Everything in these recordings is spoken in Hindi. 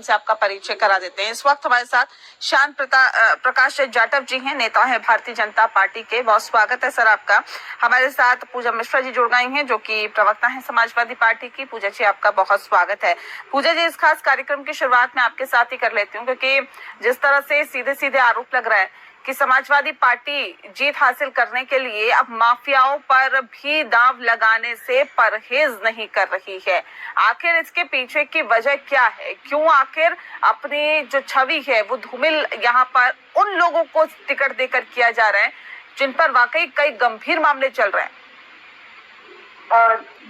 से आपका परिचय करा देते हैं। इस वक्त हमारे साथ शान प्रकाश जाटव जी हैं, नेता हैं भारतीय जनता पार्टी के। बहुत स्वागत है सर आपका। हमारे साथ पूजा मिश्रा जी जुड़ गई हैं, जो कि प्रवक्ता हैं समाजवादी पार्टी की। पूजा जी आपका बहुत स्वागत है। पूजा जी, इस खास कार्यक्रम की शुरुआत मैं आपके साथ ही कर लेती हूँ, क्योंकि जिस तरह से सीधे सीधे आरोप लग रहा है कि समाजवादी पार्टी जीत हासिल करने के लिए अब माफियाओं पर भी दांव लगाने से परहेज नहीं कर रही है। आखिर इसके पीछे की वजह क्या है? क्यों आखिर अपनी जो छवि है वो धूमिल यहाँ पर उन लोगों को टिकट देकर किया जा रहा है जिन पर वाकई कई गंभीर मामले चल रहे हैं?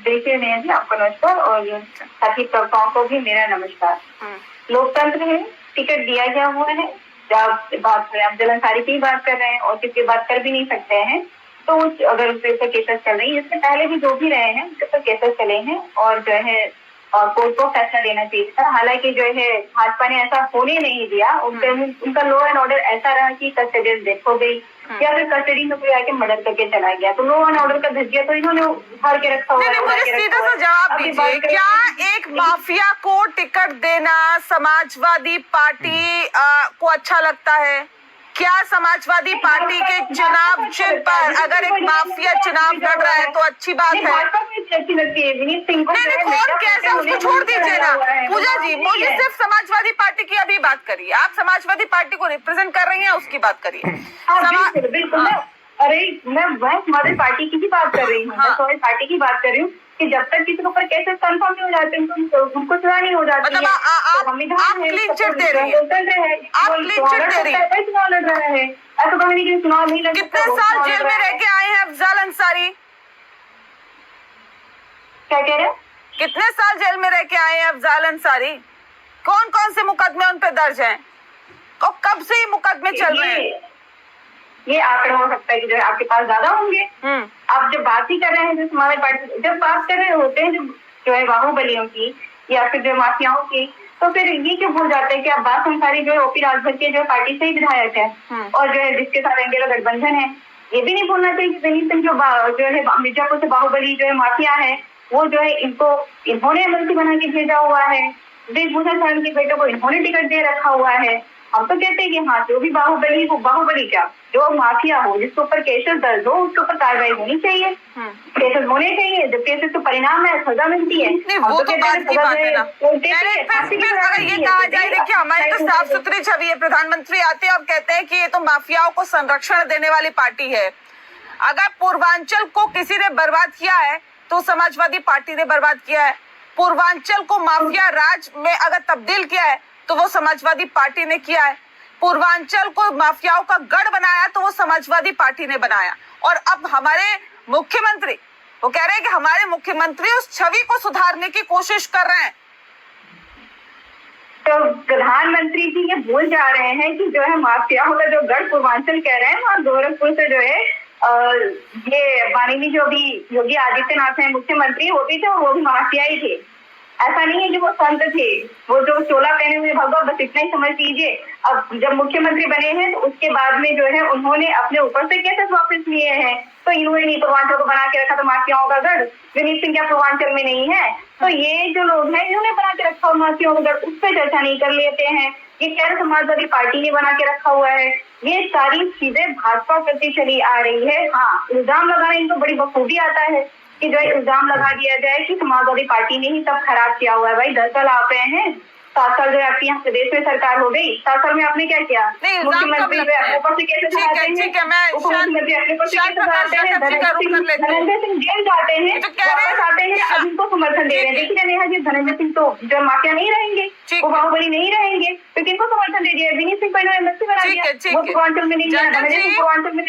देखिए नेहा जी, आपको नमस्कार और साथी प्रवक्ताओं को भी मेरा नमस्कार। लोकतंत्र है, टिकट दिया गया हुआ है। जब बात करें, आप जल अंसारी की बात कर रहे हैं और किसी बात कर भी नहीं सकते हैं, तो अगर उस पर केसेस चल रही है, इससे पहले भी जो भी रहे हैं उनके ऊपर केसेस चले हैं और जो है कोर्ट को फैसला देना चाहिए था। हालांकि जो है भाजपा ने ऐसा होने नहीं दिया। उनका लॉ एंड ऑर्डर ऐसा रहा कि कस्टडियन डेथ हो गई या फिर कस्टडी में कोई आके मर्डर करके चला गया, तो लॉ एंड ऑर्डर का धज्जिया तो इन्होंने उखाड़ के रखा हुआ है। मुझे सीधा सा जवाब दीजिए, क्या एक माफिया को टिकट देना समाजवादी पार्टी को अच्छा लगता है? क्या समाजवादी पार्टी के चुनाव चिन्ह पर अगर एक माफिया चुनाव लड़ रहा है तो अच्छी बात है? नहीं, कौन कैसा, उसको छोड़ दीजिए ना। पूजा जी, मुझे सिर्फ समाजवादी पार्टी की अभी बात करिए। आप समाजवादी पार्टी को रिप्रेजेंट कर रही हैं, उसकी बात करिए। बिल्कुल। अरे मैं समाजवादी पार्टी की ही बात कर रही हूँ, मैं पार्टी की बात कर रही हूँ कि जब तक किसी के ऊपर केसेस कंफर्म नहीं हो जाते हैं तो उनको सजा नहीं हो जाती है। आप क्लीन चिट दे रही हैं, आप क्लीन चिट दे रही हैं। चुनाव लड़ रहा है, ऐसा तो नहीं कि चुनाव नहीं लड़। कितने साल जेल में रह के आए हैं अफजल अंसारी? क्या कह रहे हैं? कितने साल जेल में रह के आए हैं अफजल अंसारी? कौन कौन से मुकदमे उन पे दर्ज हैं? कब से ये मुकदमे चल रहे हैं? ये आंकड़ा हो सकता है कि जो है आपके पास ज्यादा होंगे। आप जब बात ही कर रहे हैं, जो हमारे पार्टी जब बात कर रहे होते हैं जो है बाहुबलियों की या फिर जो माफियाओं की, तो फिर ये क्यों भूल जाते हैं कि अब्बास अंसारी जो है ओपी राजभर के जो पार्टी से ही विधायक है और जो है जिसके साथ एनडीए का गठबंधन है। ये भी नहीं भूलना चाहिए कि विनीत सिंह जो है मिर्जापुर से बाहुबली जो है माफिया है, वो जो है इन्होंने मंत्री बना के भेजा हुआ है। ब्रिजभूषण शरण के बेटे को इन्होंने टिकट दे रखा हुआ है। हम तो कहते हैं कि हाँ, जो भी बाहुबली हो, बाहुबली क्या, जो माफिया हो, जिसके ऊपर केसेस दर्ज हो, उसके ऊपर कार्रवाई होनी चाहिए। केसेस होने चाहिए, जब केसेस तो परिणाम है, सजा मिलती है। वो तो बात की बात है ना। अगर ये कहा जाए, देखिए हमारी तो साफ सुथरी छवि है। प्रधानमंत्री आते हैं और कहते हैं कि ये तो माफियाओं को संरक्षण देने वाली पार्टी है। अगर पूर्वांचल को किसी ने बर्बाद किया है तो समाजवादी पार्टी ने बर्बाद किया है। पूर्वांचल को माफिया राज में अगर तब्दील किया है तो वो समाजवादी पार्टी ने किया है। पूर्वांचल को माफियाओं का गढ़ बनाया तो वो समाजवादी पार्टी ने बनाया। और अब हमारे मुख्यमंत्री वो कह रहे हैं कि हमारे मुख्यमंत्री उस छवि को सुधारने की कोशिश कर रहे हैं। तो प्रधानमंत्री जी ये भूल जा रहे हैं कि जो है माफियाओं का जो गढ़ पूर्वांचल कह रहे हैं, और गोरखपुर से जो है ये माननीय जो भी योगी आदित्यनाथ है मुख्यमंत्री, वो भी थे और वो भी माफिया ही थे। ऐसा नहीं है कि वो संत थे, वो जो चोला पहने हुए भगवा, बस इतना ही समझ लीजिए। अब जब मुख्यमंत्री बने हैं तो उसके बाद में जो है उन्होंने अपने ऊपर से केसेस वापस लिए हैं। तो इन्होंने नहीं पूर्वांचल को बना के रखा तो माफियाओं का गढ़। विनीत सिंह क्या पूर्वांचल में नहीं है? तो ये जो लोग हैं इन्होंने बना के रखा हुआ माफियाओं का गढ़, उस पर चर्चा नहीं कर लेते हैं। ये क्या समाजवादी पार्टी ने बना के रखा हुआ है? ये सारी चीजें भाजपा प्रति चली आ रही है। हाँ, इल्जाम लगाना इनको बड़ी बखूबी आता है कि जो इल्जाम लगा दिया जाए कि समाजवादी पार्टी ने ही सब खराब किया हुआ है। भाई 10 साल आप रहे हैं, 7 साल जो आपकी यहाँ प्रदेश में सरकार हो गई, 7 साल में आपने क्या किया? मुख्यमंत्री ऊपर से कैसे धनंजय सिंह जेल जाते हैं, वापस आते हैं, अब इनको समर्थन दे रहे हैं। देखिए नेहा जी, धनंजय सिंह तो जो माफिया नहीं रहेंगे, वो बाहुबली नहीं रहेंगे, तो किनको समर्थन दे दिया? विनीत सिंह को इन्होंने मंत्री बना दिया, वो पूर्वांचल में नहीं है, धनंजय सिंह पूर्वांचल में।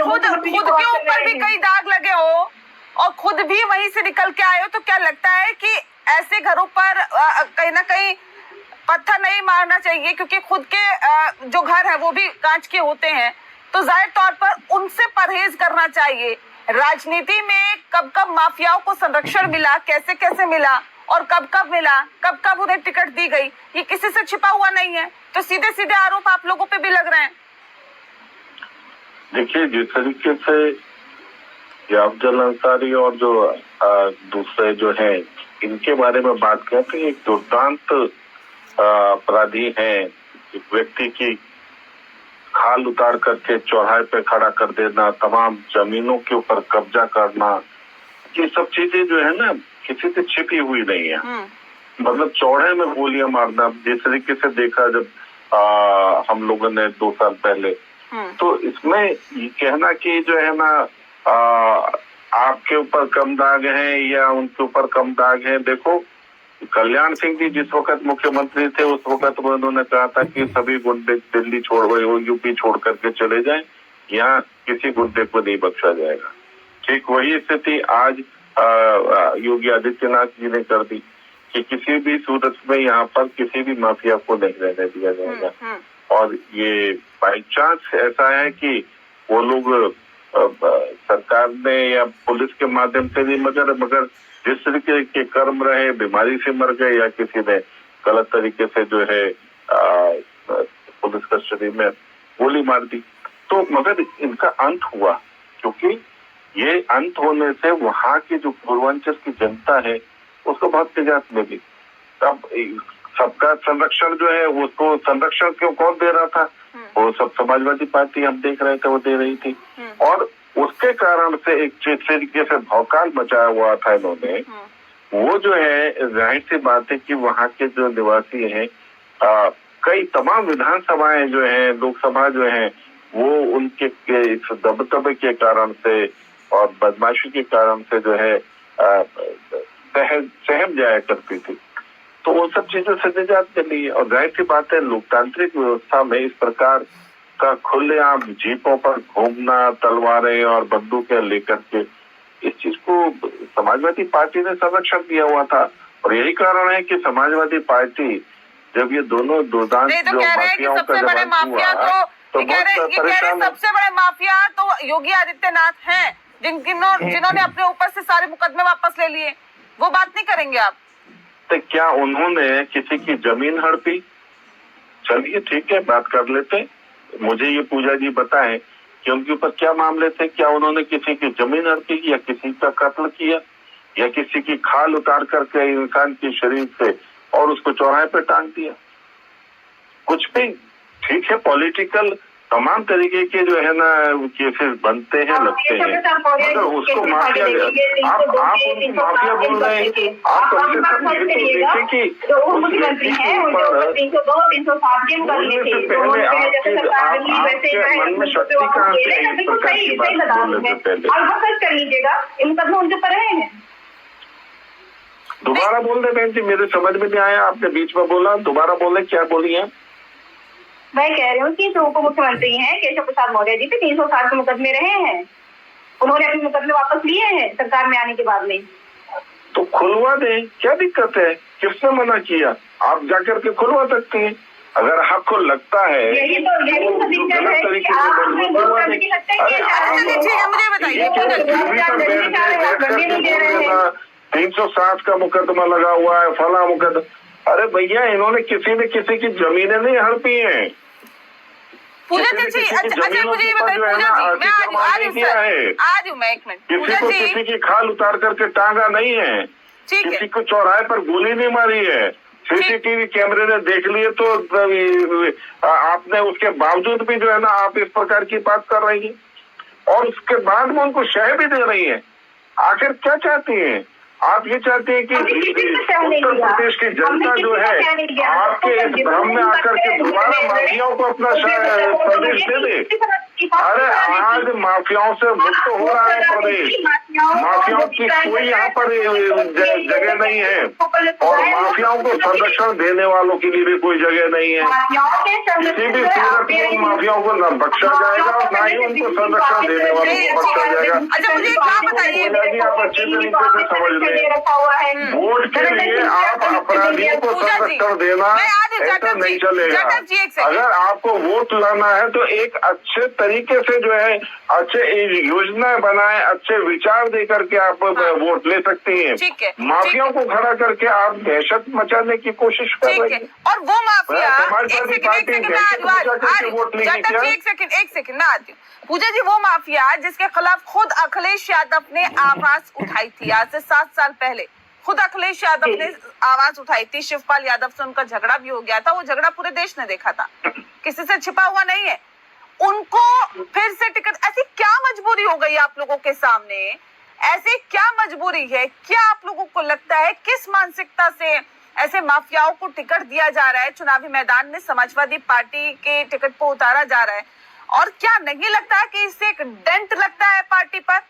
खुद के ऊपर भी कई दाग लगे हो और खुद भी वहीं से निकल के आए हो, तो क्या लगता है कि ऐसे घरों पर कहीं ना कहीं पत्थर नहीं मारना चाहिए? क्योंकि खुद के जो घर है वो भी कांच के होते हैं, तो जाहिर तौर पर उनसे परहेज करना चाहिए। राजनीति में कब कब माफियाओं को संरक्षण मिला, कैसे कैसे मिला और कब कब मिला, कब कब उन्हें टिकट दी गई, ये किसी से छिपा हुआ नहीं है। तो सीधे सीधे आरोप आप लोगों पे भी लग रहे हैं। देखिए, जिस तरीके से अफजल अंसारी और जो दूसरे जो हैं, इनके बारे में बात करें तो एक दुर्दांत अपराधी हैं, एक व्यक्ति की खाल उतार करके चौराहे पे खड़ा कर देना, तमाम जमीनों के ऊपर कब्जा करना, ये सब चीजें जो है ना किसी से छिपी हुई नहीं है। मतलब चौड़े में गोलियां मारना, जिस तरीके से देखा जब हम लोगों ने 2 साल पहले, तो इसमें ये कहना कि जो है ना आपके ऊपर कम दाग हैं या उनके ऊपर कम दाग हैं, देखो कल्याण सिंह जी जिस वक्त मुख्यमंत्री थे उस वक्त उन्होंने कहा था कि सभी गुंडे दिल्ली छोड़ यूपी छोड़ करके चले जाएं, यहाँ किसी गुंडे को नहीं बख्शा जाएगा। ठीक वही स्थिति आज योगी आदित्यनाथ जी ने कर दी कि किसी भी सूरत में यहाँ पर किसी भी माफिया को नहीं रहने दिया जाएगा। और ये बाई चांस ऐसा है कि वो लोग सरकार ने या पुलिस के माध्यम से नहीं, मगर जिस तरीके के कर्म रहे, बीमारी से मर गए या किसी ने गलत तरीके से जो है पुलिस कस्टडी में गोली मार दी, तो मगर इनका अंत हुआ, क्योंकि ये अंत होने से वहां की जो पूर्वांचल की जनता है उसको बहुत निजात मिली। अब सबका संरक्षण जो है उसको संरक्षण क्यों कौन दे रहा था? वो सब समाजवादी पार्टी हम देख रहे थे वो दे रही थी, और उसके कारण से एक तरीके से भौकाल मचाया हुआ था इन्होंने। वो जो है जाहिर सी बात है कि वहाँ के जो निवासी हैं, कई तमाम विधानसभाएं जो हैं, लोकसभा जो है, वो उनके इस दबदबे के कारण से और बदमाशी के कारण से जो है सहम जाया करती थी, तो उन सब चीजों से निजात मिली है। और जाहिर सी बात है लोकतांत्रिक व्यवस्था में इस प्रकार का खुलेआम जीपों पर घूमना, तलवारें और बंदूकें लेकर के, इस चीज को समाजवादी पार्टी ने संरक्षण दिया हुआ था। और यही कारण है कि समाजवादी पार्टी जब ये दोनों दुर्दांत जो माफियाओं का जमाना हुआ, तो सबसे बड़े माफिया तो योगी आदित्यनाथ हैं, जिन्होंने अपने ऊपर से सारे मुकदमे वापस ले लिए। वो बात नहीं करेंगे आप? तो क्या उन्होंने किसी की जमीन हड़पी? चलिए ठीक है, बात कर लेते। मुझे ये पूजा जी बताएं कि उनके ऊपर क्या मामले थे, क्या उन्होंने किसी की जमीन हड़पी या किसी का कत्ल किया या किसी की खाल उतार करके इंसान के शरीर से और उसको चौराहे पे टांग दिया? कुछ भी। ठीक है, पॉलिटिकल तमाम तरीके के जो है ना केसेस बनते हैं, लगते हैं, मगर उसको माफिया, आप उनको माफिया बोल रहे हैं। आप कम से कम ये तो देखें कि उस व्यक्ति के ऊपर बोलने से पहले आपके मन में शक्ति कहाँ से है इस प्रकार की बात बोलने से पहले? कर लीजिएगा, इन मुकदमे उनके ऊपर रहे हैं। दोबारा बोल रहे बहन जी, मेरे समझ में नहीं आया, आपने बीच में बोला, दोबारा बोले, क्या बोली है? मैं कह रही हूँ कि जो उप मुख्यमंत्री हैं केशव प्रसाद मौर्य जी पे 360 के मुकदमे रहे हैं, उन्होंने अपने मुकदमे वापस लिए हैं सरकार में आने के बाद में। तो खुलवा दें, क्या दिक्कत है? किसने मना किया? आप जाकर के खुलवा सकती हैं अगर आपको लगता है। यही तो दिक्कत है कि आप अपने वोट करने की लगता है कि मुझे बताइए 360 का मुकदमा लगा हुआ है, फला मुकदमा। अरे भैया, इन्होंने किसी न किसी की जमीनें नहीं हड़पी हैं। पूजा जी, अच्छा मुझे ये बताइए पूजा जी, मैं आज हूँ मैं 1 मिनट। किसी को किसी की खाल उतार करके टांगा नहीं है, किसी को चौराहे पर गोली नहीं मारी है, सीसीटीवी कैमरे ने देख लिए, तो आपने उसके बावजूद भी जो है ना आप इस प्रकार की बात कर रही है, और उसके बाद में उनको शह भी दे रही है। आखिर क्या चाहती हैं आप? ये चाहते हैं कि उत्तर प्रदेश की जनता जो है आपके इस भ्रम में आकर के दोबारा माफियाओं को अपना संदेश दे दे। अरे आज माफियाओं से मुक्त हो रहा है प्रदेश, माफियाओं की कोई यहाँ पर जगह नहीं है, और माफियाओं को संरक्षण देने वालों के लिए भी कोई जगह नहीं है। किसी भी सूरत में माफियाओं को न बख्शा जाएगा और न ही उनको संरक्षण देने वालों को बख्शा जाएगा। अच्छा मुझे बताइए, आप अच्छे तरीके से समझ लें, वोट के लिए आप अपराधियों को संरक्षण देना ऐसा नहीं चलेगा। अगर आपको वोट लाना है तो एक अच्छे तरीके से जो है अच्छे योजनाएं बनाए, अच्छे विचार दे करके आप वोट ले सकती हैं। माफियाओं को खड़ा करके आप दहशत मचाने की कोशिश कर रहे हैं। और वो माफिया समाजवादी पार्टी एक सेकंड मैं आती हूँ। पूजा जी, वो माफिया जिसके खिलाफ खुद अखिलेश यादव ने आवाज उठाई थी आज से 7 साल पहले, खुद अखिलेश यादव ने आवाज उठाई थी, शिवपाल यादव से उनका झगड़ा भी हो गया था, वो झगड़ा पूरे देश ने देखा था, किसी से छिपा हुआ नहीं है। उनको फिर से टिकट, ऐसी क्या मजबूरी हो गई आप लोगों के सामने, ऐसी क्या मजबूरी है? क्या आप लोगों को लगता है किस मानसिकता से ऐसे माफियाओं को टिकट दिया जा रहा है, चुनावी मैदान में समाजवादी पार्टी के टिकट को उतारा जा रहा है? और क्या नहीं लगता है कि इससे एक डेंट लगता है पार्टी पर?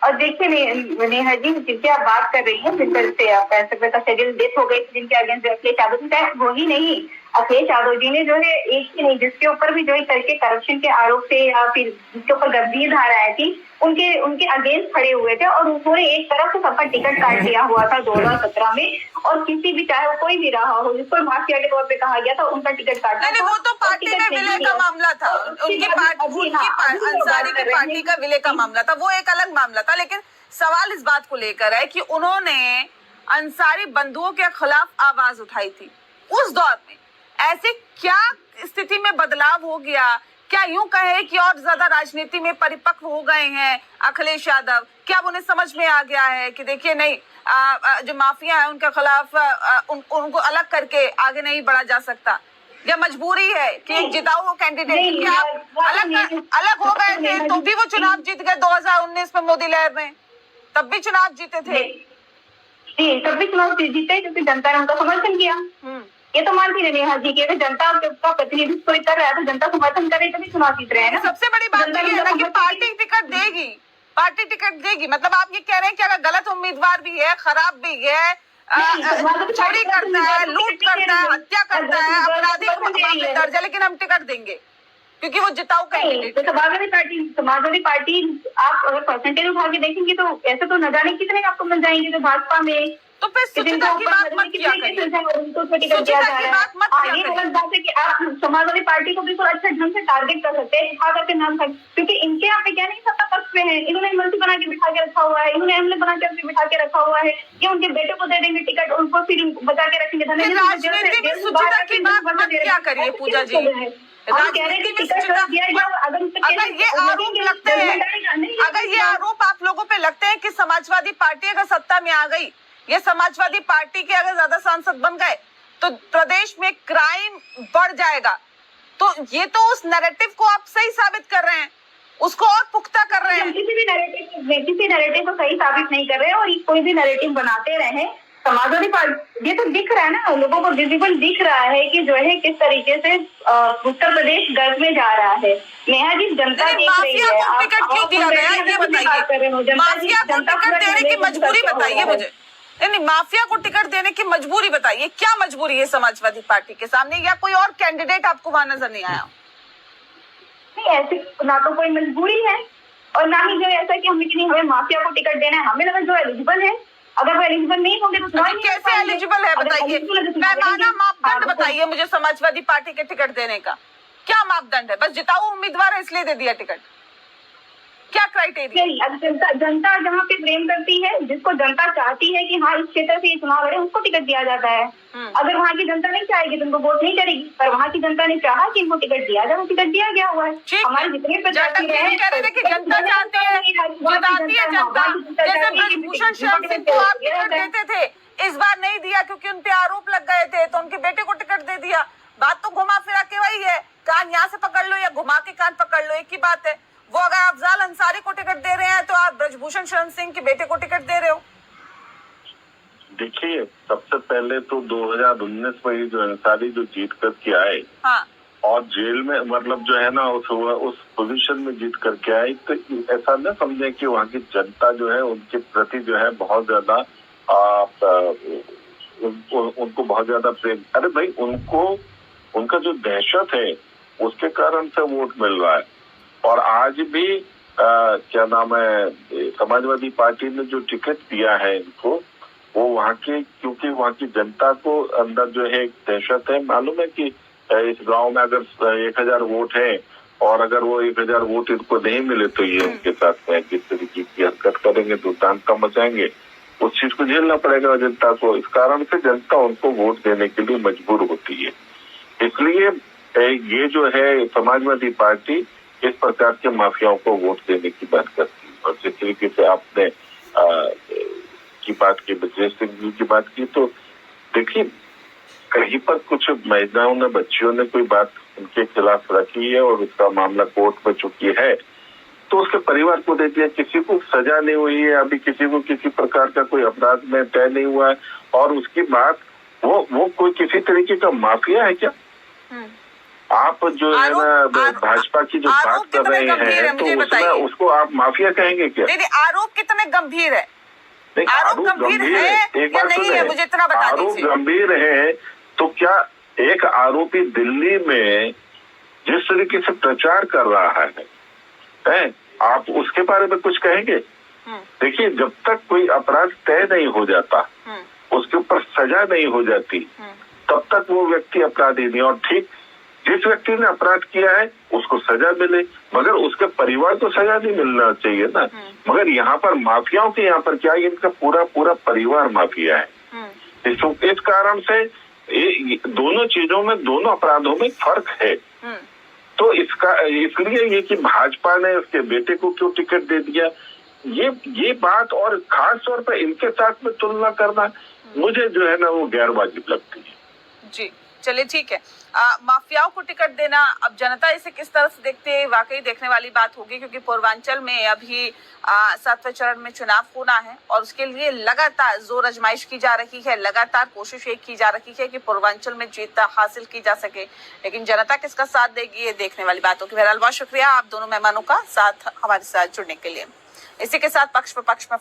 और देखिए नेहा जी, जिनकी आप बात कर रही हैं, जिन तरह से आप कह सकते हैं शेड्यूल डेथ हो गई, जिनके अगेंस्ट अखिलेश यादव जी, वो ही नहीं, अखिलेश यादव जी ने जो है एक ही नहीं, जिसके ऊपर भी जो है करके करप्शन के आरोप से या फिर जिसके ऊपर गंभीर धाराएं थी, उनके अगेंस्ट खड़े हुए थे और उन्होंने एक तरफ से सबका टिकट काट दिया हुआ था 2017 में। और किसी भी, चाहे वो कोई भी रहा हो, जिसको माफिया के तौर पे कहा गया था, उनका टिकट काटा। नहीं, वो तो पार्टी में विलय का मामला था, उनकी अंसारी की पार्टी का विलय का मामला था, वो एक अलग मामला था। लेकिन सवाल इस बात को लेकर है कि उन्होंने अंसारी बंधुओं के खिलाफ आवाज उठाई थी उस दौर में। ऐसे क्या स्थिति में बदलाव हो गया? क्या यूं कहे कि और ज्यादा राजनीति में परिपक्व हो गए हैं अखिलेश यादव? क्या उन्हें समझ में आ गया है कि देखिए नहीं, जो माफिया है उनके खिलाफ उनको अलग करके आगे नहीं बढ़ा जा सकता? या मजबूरी है कि एक जिताऊ कैंडिडेट कि आप अलग हो गए थे तो भी वो चुनाव जीत गए 2019 में मोदी लहर में, तब भी चुनाव जीते थे? तब भी चुनाव जीते क्योंकि जनता ने उनका समर्थन किया। ये तो मानती है नेहा जी की, जनता का प्रतिनिधित्व कोई कर रहा है तो जनता समर्थन करे तभी चुनाव जीत रहे हैं ना। सबसे बड़ी बात तो ये है ना कि पार्टी टिकट देगी, पार्टी टिकट देगी। मतलब आप ये कह रहे हैं कि अगर गलत उम्मीदवार भी है, खराब भी है, चोरी करता है, लूट करता है, हत्या करता है, आपराधिक मामले दर्ज है, लेकिन हम टिकट देंगे क्योंकि वो जिताऊ कैंडिडेट। तो समाजवादी पार्टी आप अगर परसेंटेज उठा के देखेंगे तो ऐसे तो न जाने कितने आपको मिल जाएंगे जो भाजपा में। तो फिर सुचिता की बात मत किया करिए, सुचिता की बात मत किया करिए। अलग बात है कि आप समाजवादी पार्टी को बिल्कुल अच्छे ढंग से टारगेट कर सकते हैं, उठा करके नाम कर, क्योंकि इनके यहाँ पे क्या नहीं सत्ता पक्ष में है, इन्होंने मंत्री बना के बिठा के रखा हुआ है, इन्होंने एमएलए बना के बिठा के रखा हुआ है, ये उनके बेटे को दे देंगे टिकट, उनको फिर बचा के रखेंगे। राजनीति में सुचिता की बात मत किया करिए पूजा जी, राजनीति में सुचिता, अगर ये आरोप लगते हैं, अगर ये आरोप आप लोगों पे लगते हैं कि समाजवादी पार्टी अगर सत्ता में आ गई, ये समाजवादी पार्टी के अगर ज्यादा सांसद बन गए तो प्रदेश में क्राइम बढ़ जाएगा, तो ये तो उस नैरेटिव को आप सही साबित कर रहे हैं, उसको और पुख्ता कर रहे हैं। किसी नैरेटिव को सही साबित नहीं कर रहे हैं और कोई भी नैरेटिव बनाते रहे समाजवादी पार्टी। ये तो दिख रहा है ना, लोगों को विजिबल दिख रहा है कि जो है किस तरीके से उत्तर प्रदेश गर्व में जा रहा है। नेहा जी, जनता देख रही है, माफिया को टिकट क्यों दिया गया ये बताइए, माफिया को टिकट देने की मजबूरी बताइए मुझे। नहीं, माफिया को टिकट देने की मजबूरी बताइए, क्या मजबूरी है समाजवादी पार्टी के सामने, या कोई और कैंडिडेट आपको वहां नजर नहीं आया? नहीं, ऐसी ना तो कोई मजबूरी है और ना ही जो ऐसा कि हमें माफिया को टिकट देना है। हमें लगा जो एलिजिबल है, अगर वो एलिजिबल नहीं होंगे तो कैसे एलिजिबल है बताइए, पैमाना मापदंड बताइए मुझे समाजवादी पार्टी के टिकट देने का। क्या मापदंड है? बस जिताऊ उम्मीदवार है इसलिए दे दिया टिकट? क्या क्राइटेरिया? जनता जहाँ पे प्रेम करती है, जिसको जनता चाहती है कि हाँ इस क्षेत्र से चुनाव लड़े, उसको टिकट दिया जाता है। अगर वहाँ की जनता नहीं चाहेगी तो उनको वोट नहीं करेगी, पर वहाँ की जनता ने चाहा कि इनको टिकट दिया जाए, टिकट दिया गया हुआ है। हमारे जितने प्रत्याशी रहे जनता चाहती है, जिताती है जनता। जैसे ब्रजभूषण शरण सिंह को आप टिकट देते थे, इस बार नहीं दिया क्योंकि उन पे आरोप लग गए थे, तो उनके बेटे को टिकट दे दिया। बात तो घुमा फिरा के वही है, कान यहाँ से पकड़ लो या घुमा के कान पकड़ लो, एक ही बात है। वो अगर अफजाल अंसारी को टिकट दे रहे हैं तो आप ब्रजभूषण शरण सिंह के बेटे को टिकट दे रहे हो। देखिए, सबसे पहले तो 2019 में जो अंसारी जो जीत करके आए, हाँ, और जेल में मतलब जो है ना उस पोजीशन में जीत करके आए, तो ऐसा न समझे कि वहाँ की जनता जो है उनके प्रति जो है बहुत ज्यादा उनको बहुत ज्यादा प्रेम। अरे भाई, उनको उनका जो दहशत है उसके कारण से वोट मिल रहा है। और आज भी क्या नाम है, समाजवादी पार्टी ने जो टिकट दिया है इनको, वो वहाँ के, क्योंकि वहाँ की जनता को अंदर जो है एक दहशत है। मालूम है कि इस गांव में अगर 1000 वोट है और अगर वो 1000 वोट इनको नहीं मिले तो ये उनके साथ में किस तरीके की हरकत करेंगे, तो तांता मचाएंगे, उस चीज को झेलना पड़ेगा जनता को। इस कारण से जनता उनको वोट देने के लिए मजबूर होती है। इसलिए ये जो है समाजवादी पार्टी इस प्रकार के माफियाओं को वोट देने की बात करती है। और जिस तरीके से आपने की बात की, ब्रजेश सिंह जी की बात की, तो देखिए कहीं पर कुछ महिलाओं ने, बच्चियों ने कोई बात उनके खिलाफ रखी है और उसका मामला कोर्ट में चुकी है, तो उसके परिवार को दे दिया, किसी को सजा नहीं हुई है, अभी किसी को किसी प्रकार का कोई अपराध में तय नहीं हुआ है, और उसकी बात वो कोई किसी तरीके का माफिया है क्या? आप जो है ना भाजपा की जो बात कर रहे हैं, तो उसमें उसको आप माफिया कहेंगे क्या? नहीं, आरोप कितने गंभीर है? नहीं, आरोप गंभीर है, एक बात नहीं है, मुझे इतना बता दीजिए। आरोप गंभीर है तो क्या एक आरोपी दिल्ली में जिस तरीके से प्रचार कर रहा है, आप उसके बारे में कुछ कहेंगे? देखिए, जब तक कोई अपराध तय नहीं हो जाता, उसके ऊपर सजा नहीं हो जाती, तब तक वो व्यक्ति अपराधी नहीं। और ठीक जिस व्यक्ति ने अपराध किया है उसको सजा मिले, मगर उसके परिवार को सजा नहीं मिलना चाहिए ना। मगर यहाँ पर माफियाओं के यहाँ पर क्या, इनका पूरा परिवार माफिया है। इस कारण से दोनों चीजों में, दोनों अपराधों में फर्क है। तो इसलिए ये कि भाजपा ने उसके बेटे को क्यों टिकट दे दिया, ये बात, और खास तौर पर इनके साथ में तुलना करना मुझे जो है ना वो गैर वाजिब लगती है। जी, चलिए ठीक है। माफियाओं को टिकट देना, अब जनता इसे किस तरह से देखती है, वाकई देखने वाली बात होगी, क्योंकि पूर्वांचल में अभी 7वें चरण में चुनाव होना है और उसके लिए लगातार जोर आजमाइश की जा रही है, लगातार कोशिश ये की जा रही है कि पूर्वांचल में जीत हासिल की जा सके, लेकिन जनता किसका साथ देगी ये देखने वाली बात होगी। बहरहाल बहुत शुक्रिया आप दोनों मेहमानों का साथ हमारे साथ जुड़ने के लिए। इसी के साथ पक्ष विपक्ष में